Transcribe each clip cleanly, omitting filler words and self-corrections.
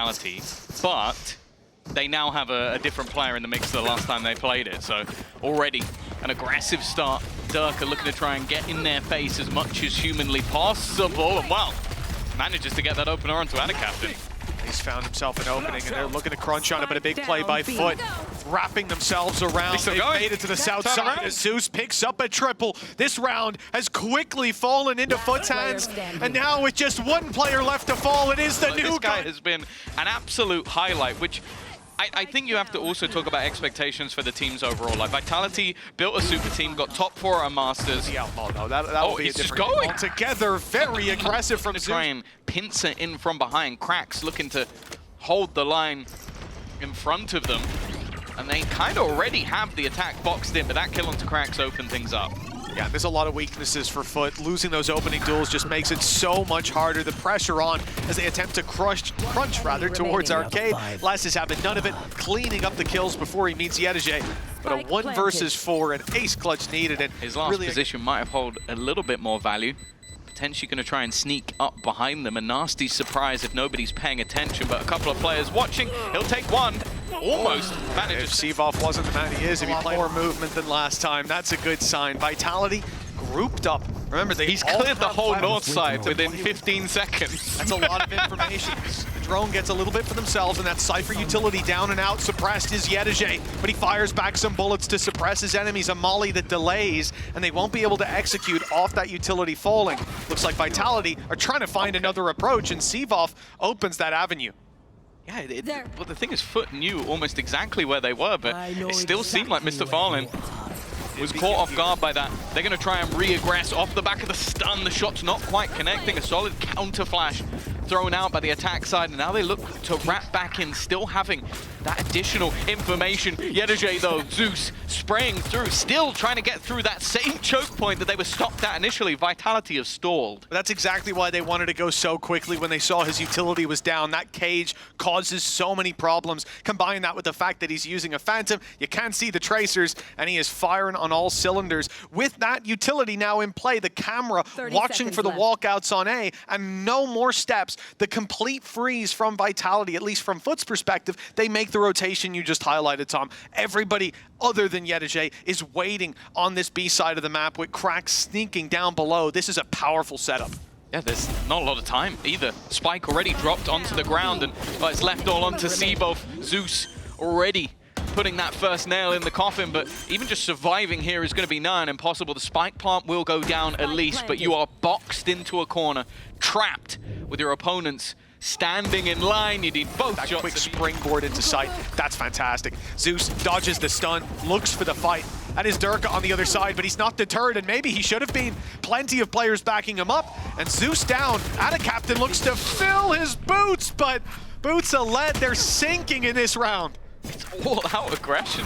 Vitality, but they now have a different player in the mix to the last time they played it. So already an aggressive start. Derke looking to try and get in their face as much as humanly possible. And well, manages to get that opener onto AtaKaptan. He's found himself an opening, and they're looking to crunch on it, but a big play by FUT, wrapping themselves around. They've made it to the south side as Zeus picks up a triple. This round has quickly fallen into FUT's hands, and now with just one player left to fall, it is the new This guy has been an absolute highlight, which I think you have to also talk about expectations for the teams overall. Like, Vitality built a super team, got top 4 at Masters. Yeah, oh no, that'll be a different game altogether. Very aggressive from Zeus. Try and pincer in from behind. qRaxs looking to hold the line in front of them. And they kind of already have the attack boxed in, but that kill onto qRaxs opened things up. Yeah, there's a lot of weaknesses for FUT. Losing those opening duels just makes it so much harder. The pressure on as they attempt to crunch towards Arcade. Last is having none of it, cleaning up the kills before he meets yetujey. But a 1 versus 4, an ace clutch needed. And his last position might have held a little bit more value. Potentially going to try and sneak up behind them. A nasty surprise if nobody's paying attention, but a couple of players watching. He'll take one. Almost manages. If CyvOph wasn't the man he is, if he played more movement than last time, that's a good sign. Vitality grouped up. Remember, he's cleared the whole north side within 15 seconds. That's a lot of information. The drone gets a little bit for themselves, and that Cypher utility down and out. Suppressed is yetujey, but he fires back some bullets to suppress his enemies. A molly that delays, and they won't be able to execute off that utility falling. Looks like Vitality are trying to find another approach, and CyvOph opens that avenue. Yeah, but the thing is, FUT knew almost exactly where they were, but it still seemed like MrFaliN was caught off guard by that. They're going to try and re-aggress off the back of the stun. The shot's not quite connecting. A solid counter flash thrown out by the attack side, and now they look to wrap back in, still having that additional information. yetujey, though, Zeus spraying through, still trying to get through that same choke point that they were stopped at initially. Vitality has stalled. That's exactly why they wanted to go so quickly when they saw his utility was down. That cage causes so many problems. Combine that with the fact that he's using a Phantom, you can't see the tracers, and he is firing on all cylinders. With that utility now in play, the camera watching for the walkouts on A, and no more steps. The complete freeze from Vitality, at least from FUT's perspective. They make the rotation you just highlighted, Tom. Everybody other than yetujey is waiting on this B side of the map with qRaxs sneaking down below. This is a powerful setup. Yeah, there's not a lot of time either. Spike already dropped onto the ground, and it's left all onto CyvOph. Zeus already putting that first nail in the coffin, but even just surviving here is going to be nigh on impossible. The spike plant will go down at least, but you are boxed into a corner, trapped with your opponents standing in line. You need both shots. Quick springboard into sight. That's fantastic. Zeus dodges the stun, looks for the fight. That is Derke on the other side, but he's not deterred, and maybe he should have been. Plenty of players backing him up, and Zeus down. AtaKaptan looks to fill his boots, but boots of lead, they're sinking in this round. It's all-out aggression.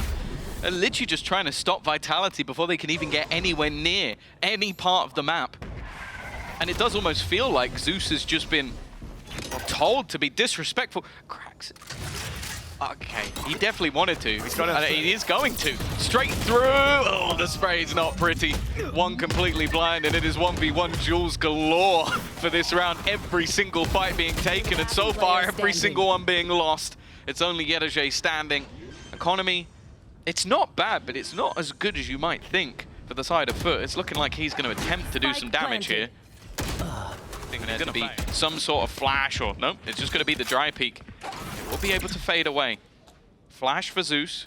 They're literally just trying to stop Vitality before they can even get anywhere near any part of the map. And it does almost feel like Zeus has just been told to be disrespectful. qRaxs. Okay, he definitely wanted to. He is going to. Straight through. Oh, the spray is not pretty. One completely blind, and it is 1v1 duels galore for this round. Every single fight being taken, and so far, every single one being lost. It's only yetujey standing. Economy, it's not bad, but it's not as good as you might think for the side of FUT. It's looking like he's going to attempt to do some damage here. I think there's going to be some sort of flash, or no, it's just going to be the dry peek. We'll be able to fade away. Flash for Zeus.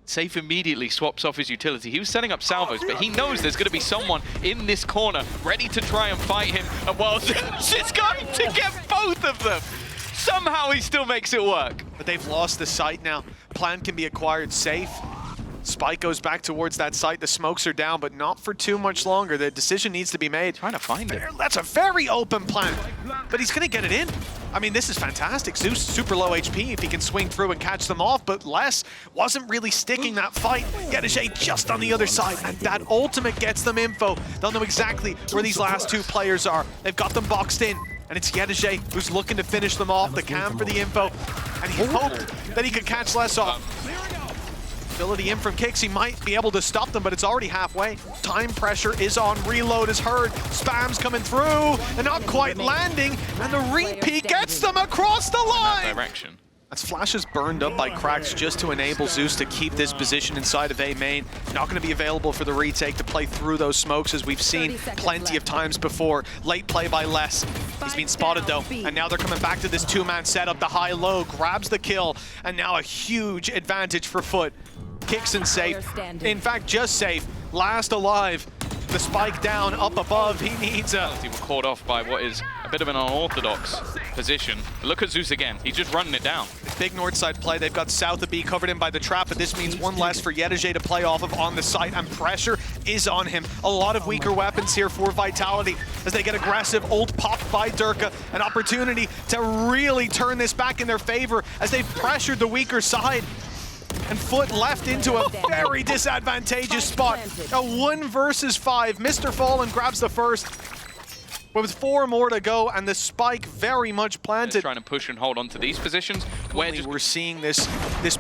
Sayf immediately swaps off his utility. He was setting up salvos, but he knows there's going to be someone in this corner ready to try and fight him. And well, Zeus is going to get both of them. Somehow he still makes it work. But they've lost the site now. Plan can be acquired safe. Spike goes back towards that site. The smokes are down, but not for too much longer. The decision needs to be made. Trying to find it. That's a very open plan, but he's going to get it in. I mean, this is fantastic. Zeus, super low HP if he can swing through and catch them off, but Les wasn't really sticking that fight. yetujey just on the other side, and that ultimate gets them info. They'll know exactly where these last two players are. They've got them boxed in, and it's yetujey who's looking to finish them off. The cam for the info, and he hoped that he could catch Les off. Ability in from kicks, he might be able to stop them, but it's already halfway. Time pressure is on, reload is heard, spam's coming through, and not quite landing, and the repeat gets them across the line! Direction. That's flashes burned up by qRaxs just to enable xeus to keep this position inside of A main. Not going to be available for the retake to play through those smokes as we've seen plenty of times before. Late play by Les. He's been spotted though, and now they're coming back to this two-man setup. The high-low grabs the kill, and now a huge advantage for FUT. Kicks and Sayf. In fact, just Sayf. Last alive. The spike down, up above. He needs a... He was caught off by what is a bit of an unorthodox position. Look at xeus again. He's just running it down. Big north side play. They've got south of B covered in by the trap, but this means one less for yetujey to play off of on the site, and pressure is on him. A lot of weaker weapons here for Vitality as they get aggressive. Ult popped by Derke. An opportunity to really turn this back in their favor as they've pressured the weaker side. And FUT left into a very disadvantageous spot. A 1 versus 5. MrFaliN grabs the first. But with 4 more to go, and the spike very much planted. Just trying to push and hold on to these positions. Where We're seeing this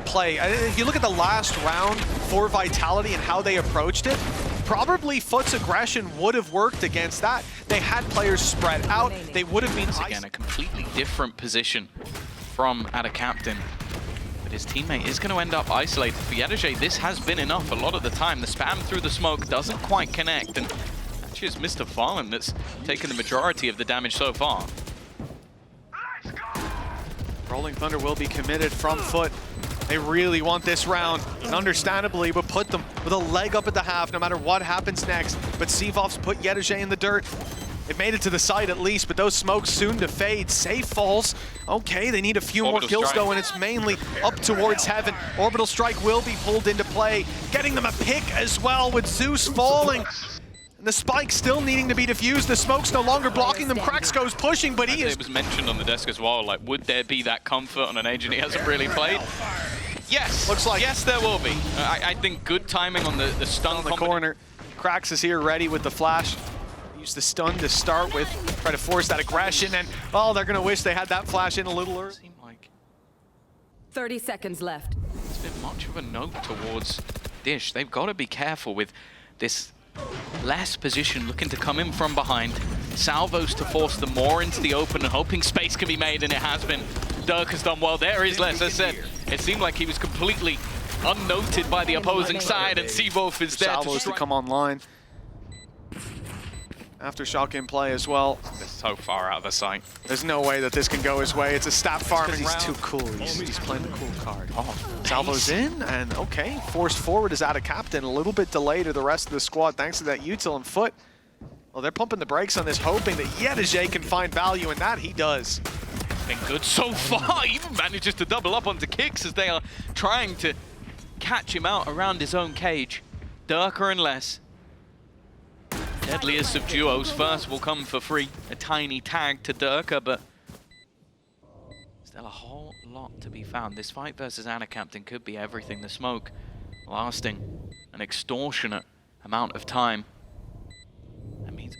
play. If you look at the last round for Vitality and how they approached it, probably FUT's aggression would have worked against that. They had players spread out. They would have been... Again, a completely different position from AtaKaptan. His teammate is going to end up isolated. For yetujey, this has been enough a lot of the time. The spam through the smoke doesn't quite connect, and actually it's MrFaliN that's taken the majority of the damage so far. Rolling Thunder will be committed from FUT. They really want this round, and understandably would put them with a leg up at the half no matter what happens next. But CyvOph's put yetujey in the dirt. It made it to the side at least, but those smokes soon to fade. Sayf falls. Okay, they need a few more kills though, and it's mainly up towards heaven. Orbital Strike will be pulled into play, getting them a pick as well with xeus falling. And the spike still needing to be defused. The smoke's no longer blocking them. qRaxs goes pushing, but he is... It was mentioned on the desk as well, like, would there be that comfort on an agent he hasn't really played? Yes, looks like yes, there will be. I think good timing on the stun on the corner. qRaxs is here ready with the flash. Use the stun to start with, try to force that aggression, and oh, they're gonna wish they had that flash in a little early. Seemed like 30 seconds left. It's been much of a note towards Dish. They've got to be careful with this less position looking to come in from behind. Salvos to force them more into the open and hoping space can be made, and it has been. Derke has done well. There is Les, as I said. It seemed like he was completely unnoted by the opposing side, and CyvOph is there Salvos to come online. Aftershock in play as well. They're so far out of the sight. There's no way that this can go his way. It's a stat farming round. He's too cool. He's playing the cool card. Oh, Salvo's in, and okay, forced forward is AtaKaptan. A little bit delayed to the rest of the squad thanks to that util and FUT. Well, they're pumping the brakes on this, hoping that yetujey can find value, and that he does. Been good so far. Even manages to double up onto kicks as they are trying to catch him out around his own cage. Derke and Les. Deadliest of duos. First will come for free. A tiny tag to Derke, but still a whole lot to be found. This fight versus AtaKaptan could be everything. The smoke lasting an extortionate amount of time. That means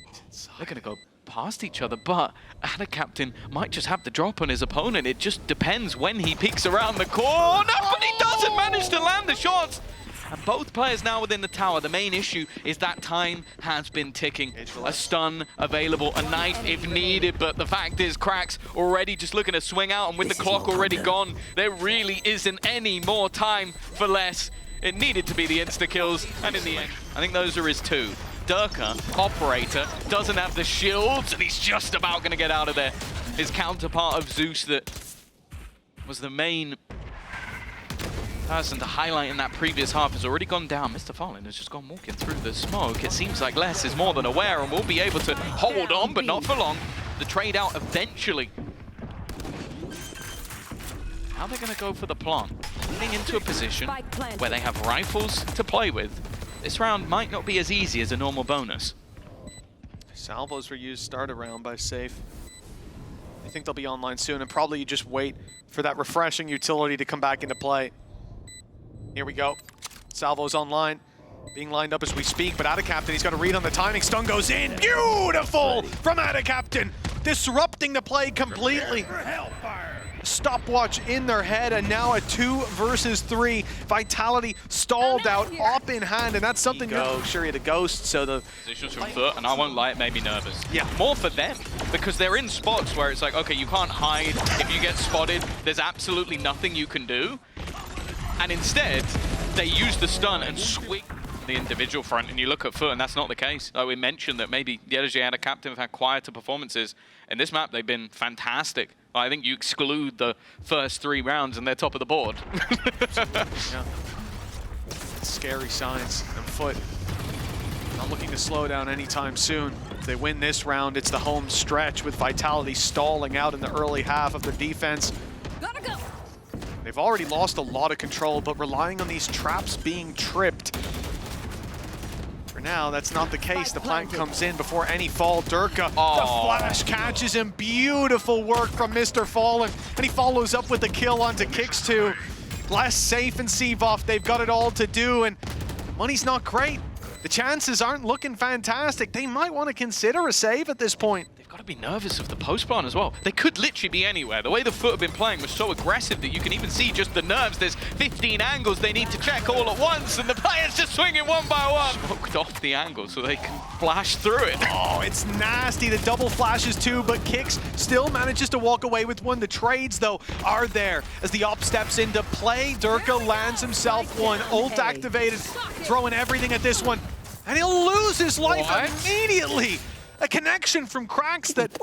they're going to go past each other, but AtaKaptan might just have the drop on his opponent. It just depends when he peeks around the corner, but he doesn't manage to land the shots. And both players now within the tower. The main issue is that time has been ticking. A stun available, a knife if needed, but the fact is qRaxs already just looking to swing out, and with the clock already gone, there really isn't any more time for Les. It needed to be the insta-kills, and in the end, I think those are his two. Derke, operator, doesn't have the shields, and he's just about going to get out of there. His counterpart of xeus that was the main person to highlight in that previous half has already gone down. MrFaliN has just gone walking through the smoke. It seems like Les is more than aware and will be able to hold on, but not for long. The trade out eventually. Now they're going to go for the plant, getting into a position where they have rifles to play with. This round might not be as easy as a normal bonus. Salvos were used start around by Sayf. I think they'll be online soon, and probably you just wait for that refreshing utility to come back into play. Here we go. Salvo's online, being lined up as we speak, but AtaKaptan, he's got a read on the timing. Stun goes in. Beautiful from AtaKaptan, disrupting the play completely. stopwatch in their head, and now a 2 versus 3. Vitality stalled out, op in hand, and that's something you're sure you're the ghost, so the Positions from FUT, and I won't lie, it made me nervous. Yeah. More for them, because they're in spots where it's like, okay, you can't hide. If you get spotted, there's absolutely nothing you can do. And instead, they use the stun and swing the individual front, and you look at FUT, and that's not the case. Like we mentioned that maybe yetujey and AtaKaptan have had quieter performances. In this map, they've been fantastic. I think you exclude the first 3 rounds, and they're top of the board. Yeah. Scary signs, and FUT not looking to slow down anytime soon. If they win this round, it's the home stretch with Vitality stalling out in the early half of their defense. Gotta go. They've already lost a lot of control, but relying on these traps being tripped. For now, that's not the case. The plant comes in before any fall. Derke, the flash catches him. Beautiful work from MrFaliN, and he follows up with the kill onto qRaxs. Less Sayf and CyvOph, they've got it all to do, and the money's not great. The chances aren't looking fantastic. They might want to consider a save at this point. They've got to be nervous of the post-plant as well. They could literally be anywhere. The way the FUT have been playing was so aggressive that you can even see just the nerves. There's 15 angles they need to check all at once, and the players just swinging one by one. Smoked off the angle so they can flash through it. Oh, it's nasty. The double flashes too, but qRaxs still manages to walk away with one. The trades, though, are there as the op steps into play. Derke lands himself one. Ult activated, throwing everything at this one. And he'll lose his life immediately. A connection from qRaxs that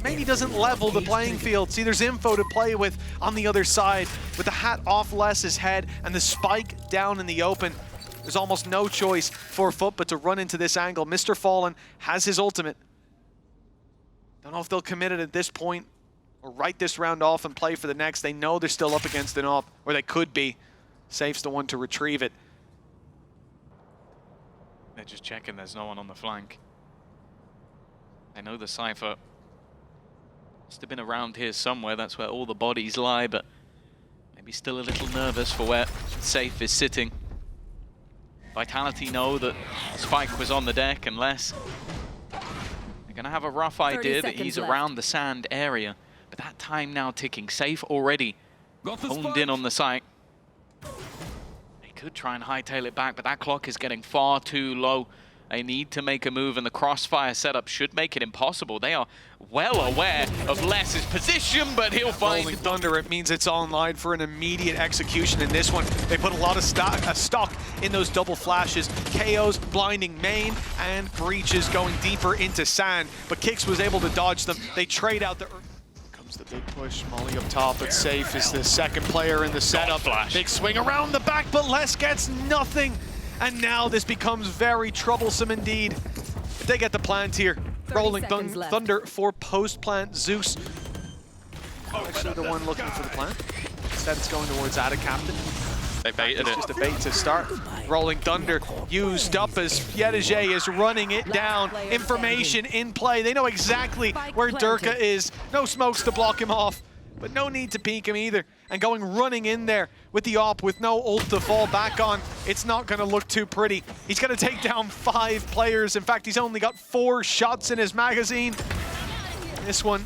maybe doesn't level the playing field. See, there's info to play with on the other side. With the hat off Les's head and the spike down in the open, there's almost no choice for FUT but to run into this angle. MrFaliN has his ultimate. Don't know if they'll commit it at this point or write this round off and play for the next. They know they're still up against an op, or they could be. Sayf's the one to retrieve it. They're just checking there's no one on the flank. I know the Cypher must have been around here somewhere. That's where all the bodies lie, but maybe still a little nervous for where Sayf is sitting. Vitality know that Spike was on the deck, and Les, they're going to have a rough idea that he's around the sand area. But that time now ticking. Sayf already honed in on the site. Could try and hightail it back, but that clock is getting far too low. They need to make a move, and the crossfire setup should make it impossible. They are well aware of Les's position, but he'll find... Rolling Thunder, it means it's online for an immediate execution in this one. They put a lot of stock in those double flashes. KOs, blinding main, and breaches going deeper into sand. But qRaxs was able to dodge them. They trade out the... The big push, Molly up top, but Sayf is the second player in the setup. Big swing around the back, but Les gets nothing. And now this becomes very troublesome indeed. If they get the plant here, Rolling Thunder for post-plant Zeus. Actually the one looking for the plant. Instead it's going towards AtaKaptan. They baited it. Just a bait to start. Rolling Thunder used up as yetujey is running it down. Information in play. They know exactly where Derke is. No smokes to block him off, but no need to peek him either. And running in there with the op with no ult to fall back on, it's not going to look too pretty. He's going to take down 5 players. In fact, he's only got 4 shots in his magazine. This one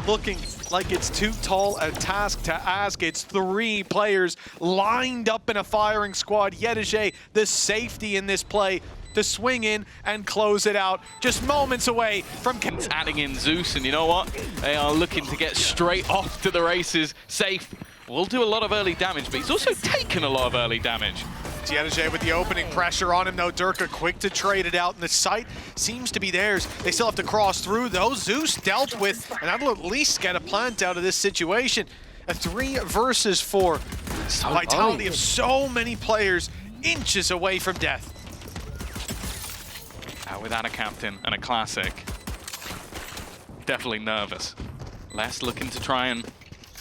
looking like it's too tall a task to ask. It's 3 players lined up in a firing squad. yetujey, the safety in this play, to swing in and close it out. Just moments away from... Adding in Zeus, and you know what? They are looking to get straight off to the races. Sayf will do a lot of early damage, but he's also taken a lot of early damage. yetujey with the opening pressure on him, though. Derke quick to trade it out, and the site seems to be theirs. They still have to cross through, though. Zeus dealt with, and that'll at least get a plant out of this situation. A 3 versus 4. Vitality of so many players inches away from death. Out with AtaKaptan and a classic. Definitely nervous. Les looking to try and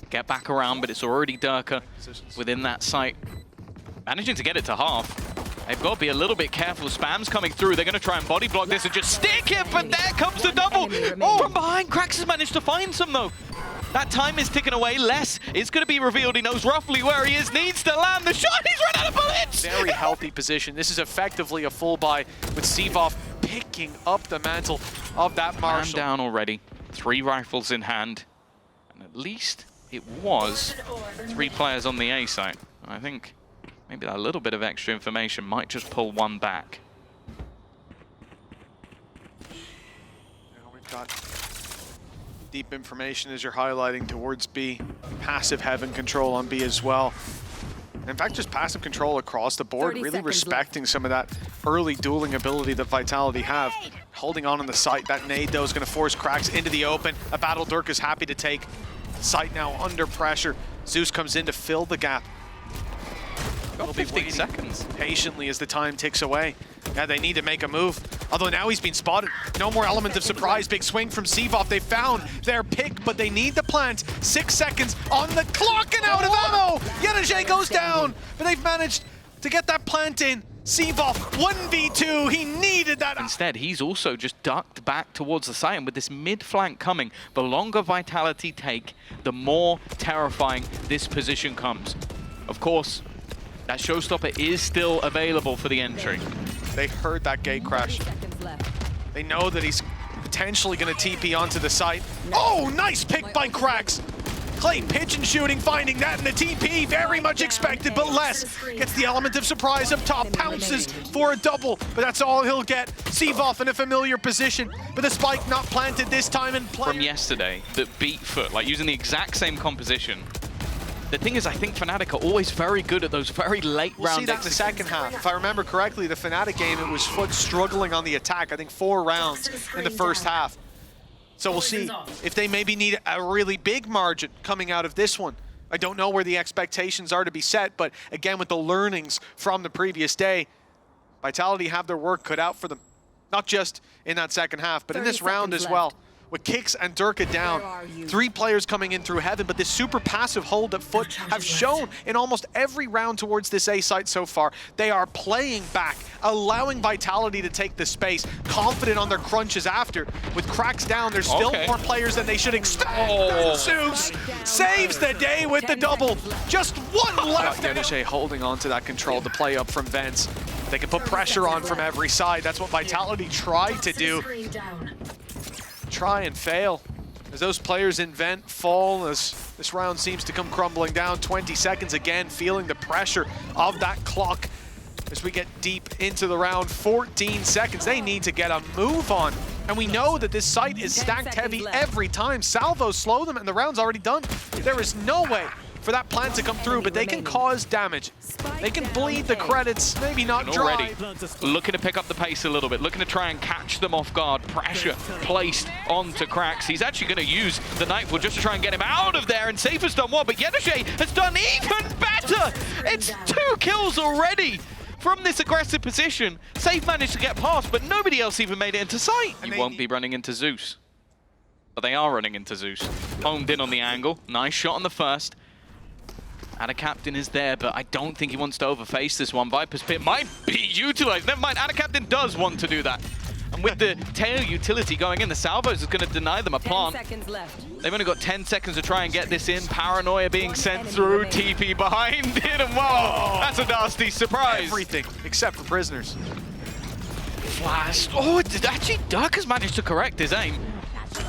get back around, but it's already Derke within that site. Managing to get it to half. They've got to be a little bit careful. Spam's coming through. They're going to try and body block this and just stick it, but there comes the double. Oh, from behind, qRaxs has managed to find some, though. That time is ticking away. Les is going to be revealed. He knows roughly where he is. Needs to land the shot. He's run out of bullets. Very healthy position. This is effectively a full buy with CyvOph picking up the mantle of that Marshall. Man down already. 3 rifles in hand. And at least it was 3 players on the A site. I think maybe that little bit of extra information might just pull one back. Now we've got deep information as you're highlighting towards B. Passive heaven control on B as well. In fact, just passive control across the board, really respecting some of that early dueling ability that Vitality have. Holding on the site, that nade though is going to force qRaxs into the open. A battle Derke is happy to take. Site now under pressure. Zeus comes in to fill the gap. Got 15 seconds. Patiently as the time ticks away. Yeah, they need to make a move. Although now he's been spotted. No more element of surprise. Big swing from CyvOph. They found their pick, but they need the plant. 6 seconds on the clock and out of ammo. Yetujey goes down, but they've managed to get that plant in. CyvOph 1v2. He needed that. Instead, he's also just ducked back towards the site, and with this mid flank coming, the longer Vitality take, the more terrifying this position comes. Of course, that showstopper is still available for the entry. They heard that gate crash. They know that he's potentially going to TP onto the site. Oh, nice pick by qRaxs. Clay pigeon shooting, finding that in the TP. Very much expected, but less. Gets the element of surprise up top. Pounces for a double, but that's all he'll get. CyvOph in a familiar position, but the spike not planted this time. And from yesterday, that beat FUT, like using the exact same composition. The thing is, I think Fnatic are always very good at those very late round. We'll see that in the second half. If I remember correctly, the Fnatic game, it was FUT struggling on the attack. I think 4 rounds in the first half. So we'll see if they maybe need a really big margin coming out of this one. I don't know where the expectations are to be set, but again, with the learnings from the previous day, Vitality have their work cut out for them. Not just in that second half, but in this round as well. With Kicks and Derke down, 3 players coming in through heaven, but this super passive hold that FUT have shown in almost every round towards this A site so far. They are playing back, allowing Vitality to take the space, confident on their crunches after. With qRaxs down, there's still more players than they should expect. Zeus saves the day with the double. Just 1 left. Yetujey holding on to that control, the play up from Vents. They can put pressure on from every side. That's what Vitality tried to do. Try and fail as those players in Vent fall, as this round seems to come crumbling down. 20 seconds again, feeling the pressure of that clock as we get deep into the round. 14 seconds, they need to get a move on. And we know that this site is stacked heavy every time. Salvos slow them and the round's already done. There is no way for that plant to come through, but they can cause damage. They can bleed the credits, maybe not dry. Looking to pick up the pace a little bit, looking to try and catch them off guard. Pressure placed onto qRaxs. He's actually going to use the Nightfall just to try and get him out of there, and Sayf has done well, but Yetujey has done even better! It's 2 kills already from this aggressive position. Sayf managed to get past, but nobody else even made it into sight. You won't be running into Zeus. But they are running into Zeus. Homed in on the angle. Nice shot on the first. AtaKaptan is there, but I don't think he wants to overface this one. Viper's Pit might be utilized. Never mind, AtaKaptan does want to do that. And with the tail utility going in, the Salvos is going to deny them a plant. 10 seconds left. They've only got 10 seconds to try and get this in. Paranoia being sent through, TP behind it, and whoa, that's a nasty surprise. Everything except for prisoners. Flash. Oh, actually, Derke has managed to correct his aim.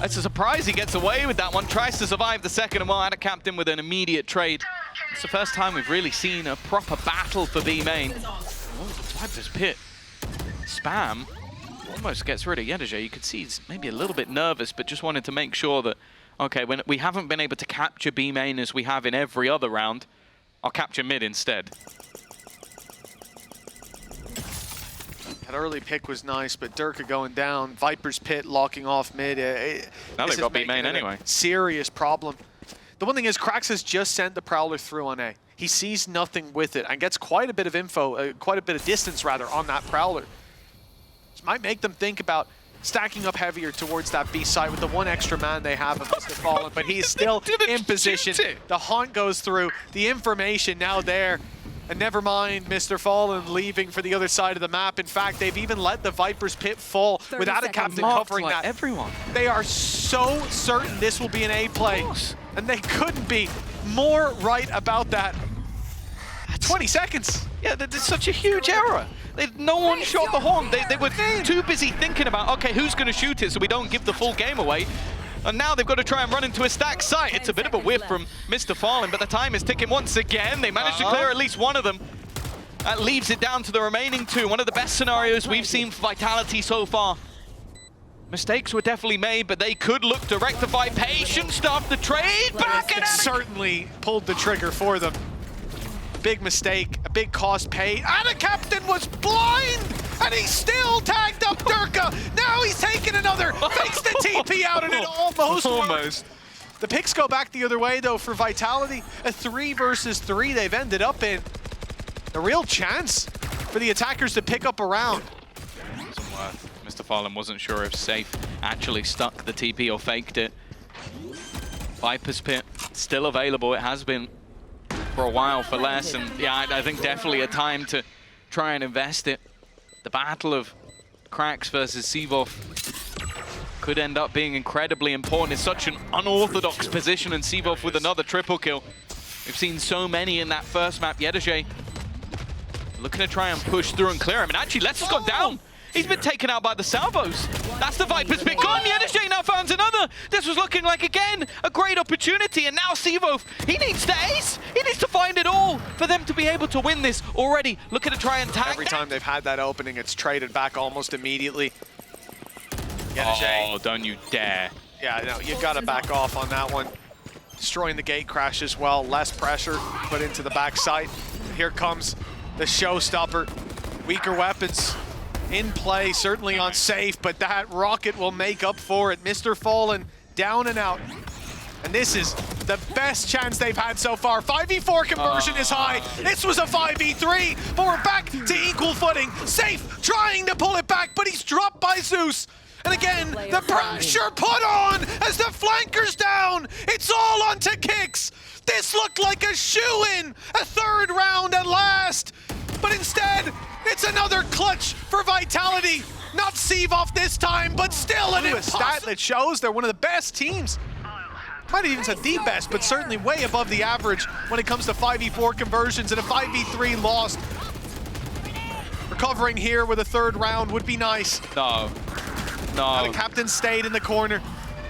It's a surprise he gets away with that one. Tries to survive the second, and while AtaKaptan with an immediate trade. It's the first time we've really seen a proper battle for B main. Oh, Viper's Pit. Spam almost gets rid of Yetujey. You could see he's maybe a little bit nervous, but just wanted to make sure that, okay, when we haven't been able to capture B main as we have in every other round, I'll capture mid instead. That early pick was nice, but Derke going down. Viper's Pit locking off mid. Now they've got B main anyway. Serious problem. The one thing is, qRaxs has just sent the Prowler through on A. He sees nothing with it and gets quite a bit of info, quite a bit of distance rather, on that Prowler. This might make them think about stacking up heavier towards that B side with the 1 extra man they have of MrFaliN, but he's still in position. The haunt goes through, the information now there. And never mind MrFaliN leaving for the other side of the map. In fact, they've even let the Viper's Pit fall with AtaKaptan covering that. Everyone. They are so certain this will be an A play. And they couldn't be more right about that. 20 seconds. Yeah, there's such a huge error. No one shot the horn. They were too busy thinking about, okay, who's going to shoot it so we don't give the full game away. And now they've got to try and run into a stack site. It's a bit of a whiff from MrFaliN, but the time is ticking once again. They managed to clear at least one of them. That leaves it down to the remaining two. One of the best scenarios we've seen for Vitality so far. Mistakes were definitely made, but they could look to rectify. Patient stuff, the trade back, and certainly pulled the trigger for them. Big mistake, a big cost paid. AtaKaptan was blind, and he still tagged up Derke. Now he's taking another, fakes the TP out, and it almost worked. The picks go back the other way, though, for Vitality. A 3 versus 3 they've ended up in. A real chance for the attackers to pick up a round. MrFaliN wasn't sure if Sayf actually stuck the TP or faked it. Viper's Pit, still available. It has been for a while for less, and yeah, I think definitely a time to try and invest it. The battle of qRaxs versus CyvOph could end up being incredibly important. It's such an unorthodox position, and CyvOph with another triple kill. We've seen so many in that first map. yetujey looking to try and push through and clear him, and actually Let's has gone down. He's been taken out by the salvos. That's the Viper's Pit gone. yetujey now finds another. This was looking like, again, a great opportunity. And now CyvOph, he needs the ace. He needs to find it all for them to be able to win this already. Looking to try and tag. Every time they've had that opening, it's traded back almost immediately. yetujey. Oh, don't you dare. Yeah, no, you gotta back off on that one. Destroying the gate crash as well. Less pressure put into the backside. Here comes the showstopper. Weaker weapons in play, certainly on Sayf, but that rocket will make up for it. MrFaliN down and out. And this is the best chance they've had so far. 5v4 conversion is high. This was a 5v3, but we're back to equal footing. Sayf trying to pull it back, but he's dropped by xeus. And again, the pressure put on as the flanker's down. It's all onto kicks. This looked like a shoo-in, a third round at last. But instead, it's another clutch for Vitality. Not CyvOph this time, but still an impossible stat that shows they're one of the best teams. Might have even said the best, but certainly way above the average when it comes to 5v4 conversions, and a 5v3 lost. Recovering here with a third round would be nice. No. AtaKaptan stayed in the corner.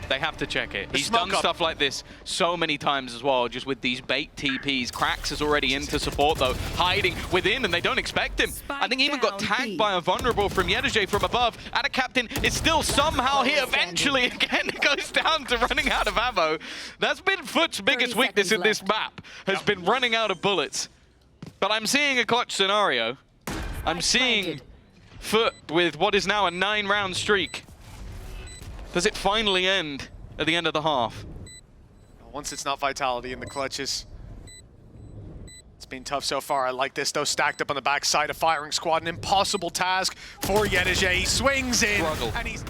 They have to check it. He's done stuff like this so many times as well, just with these bait TPs. qRaxs is already in to support, though, hiding within, and they don't expect him. I think he even got tagged by a vulnerable from yetujey from above. AtaKaptan is still somehow here. Eventually, again, it goes down to running out of ammo. That's been FUT's biggest weakness in this map, has been running out of bullets. But I'm seeing a clutch scenario. I'm seeing FUT with what is now a 9-round streak. Does it finally end at the end of the half? Once it's not Vitality in the clutches. It's been tough so far. I like this, though. Stacked up on the backside, a firing squad. An impossible task for yetujey. He swings in, and he's...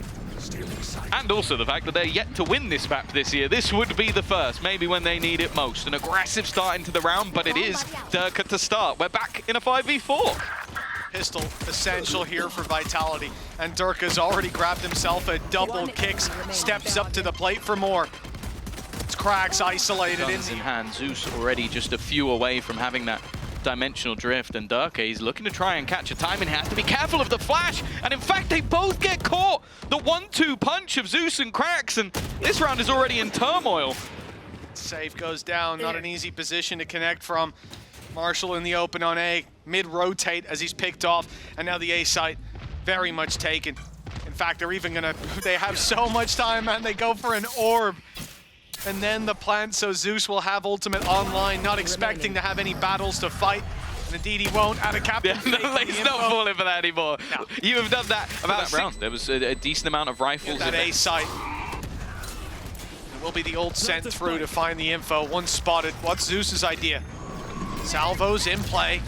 And also the fact that they're yet to win this map this year. This would be the first, maybe when they need it most. An aggressive start into the round, but it is Derke to start. We're back in a 5v4. Pistol essential here for Vitality, and Derke's already grabbed himself a double kicks, steps up to the plate for more. It's qRaxs isolated Guns in hand. xeus already just a few away from having that dimensional drift, and Derke, he's looking to try and catch a timing. He has to be careful of the flash, and in fact they both get caught. The 1-2 punch of xeus and qRaxs, and this round is already in turmoil. Sayf goes down, not an easy position to connect from. Marshall in the open on A, mid-rotate as he's picked off, and now the A site very much taken. In fact, they have so much time, and they go for an orb. And then the plant, so xeus will have ultimate online, not expecting to have any battles to fight. And indeed he won't. AtaKaptan. Yeah, he's not falling for that anymore. No. You have done that about that round. There was a decent amount of rifles that in A site. It will be the ult sent through to find the info. One spotted. What's xeus's idea? Salvos in play.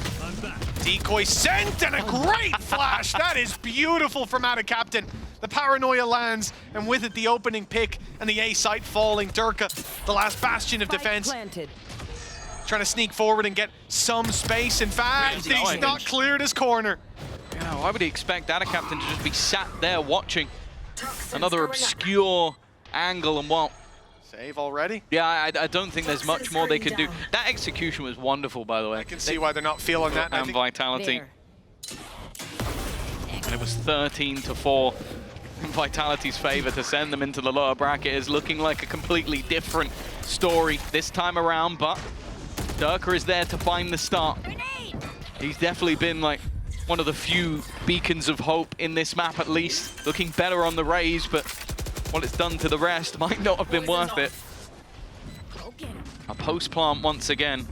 Decoy sent, and a great flash. That is beautiful from AtaKaptan. The paranoia lands, and with it the opening pick and the A site falling. Derke, the last bastion of defense, trying to sneak forward and get some space. In fact, he's not cleared his corner. Yeah, why would he expect AtaKaptan to just be sat there watching another obscure angle and what? Save already? Yeah, I don't think there's much more they could do. That execution was wonderful, by the way. I can see why they're not feeling that. And Vitality. And it was 13-4. in Vitality's favor to send them into the lower bracket is looking like a completely different story this time around, but Derke is there to find the start. He's definitely been like one of the few beacons of hope in this map at least. Looking better on the raise, but what it's done to the rest might not have been worth it. A post plant once again.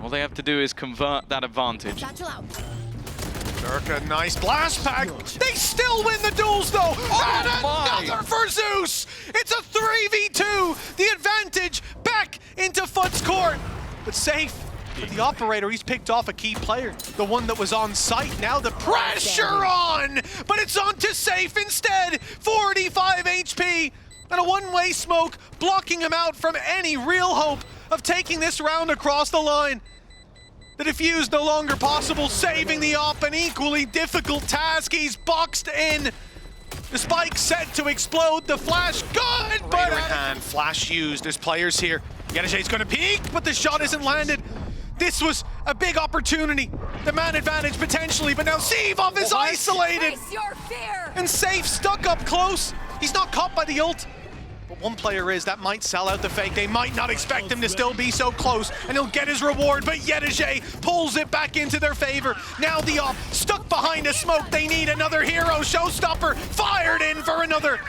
All they have to do is convert that advantage. Derke, nice blast pack. They still win the duels though. And another for Zeus. It's a 3v2. The advantage back into FUT's court. But Sayf, the operator, he's picked off a key player. The one that was on site. Now the pressure on. But it's on to Sayf instead. 45 HP. And a one-way smoke blocking him out from any real hope of taking this round across the line. The defuse no longer possible, saving the op, an equally difficult task. He's boxed in. The spike set to explode, the flash good, but hand flash used. There's players here. yetujey's gonna peek, but the shot isn't landed. This was a big opportunity. The man advantage potentially, but now CyvOph is isolated. And Sayf stuck up close. He's not caught by the ult. But one player is, that might sell out the fake. They might not expect him to still be so close, and he'll get his reward, but yetujey pulls it back into their favor. Now the op stuck behind a smoke. They need another hero. Showstopper fired in for another.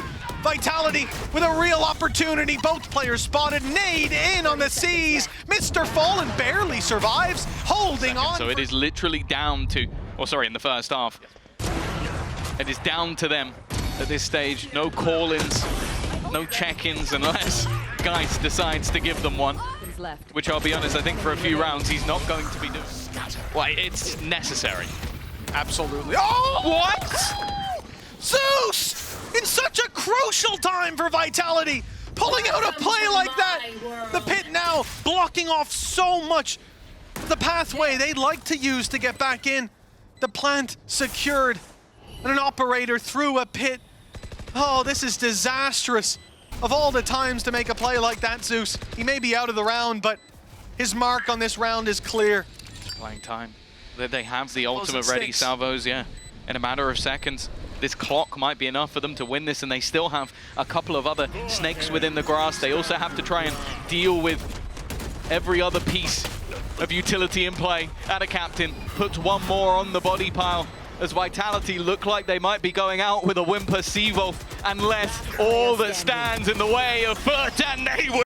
Vitality with a real opportunity. Both players spotted. Nade in on the seas. MrFaliN barely survives, holding on. So it is literally down to, or sorry, in the first half. It is down to them at this stage. No call-ins. No check-ins unless Geist decides to give them one. Which I'll be honest, I think for a few rounds he's not going to be doing. Well, it's necessary. Absolutely. Oh! What? Zeus! In such a crucial time for Vitality! Pulling out a play like that! The pit now blocking off so much the pathway they'd like to use to get back in. The plant secured. And an operator through a pit. Oh, this is disastrous. Of all the times to make a play like that, Zeus, he may be out of the round, but his mark on this round is clear. Playing time. They have the ultimate ready salvos, yeah. In a matter of seconds, this clock might be enough for them to win this, and they still have a couple of other snakes within the grass. They also have to try and deal with every other piece of utility in play. AtaKaptan puts one more on the body pile, as Vitality look like they might be going out with a whimper CyvOph, unless all that stands in the way of FUT, and they will.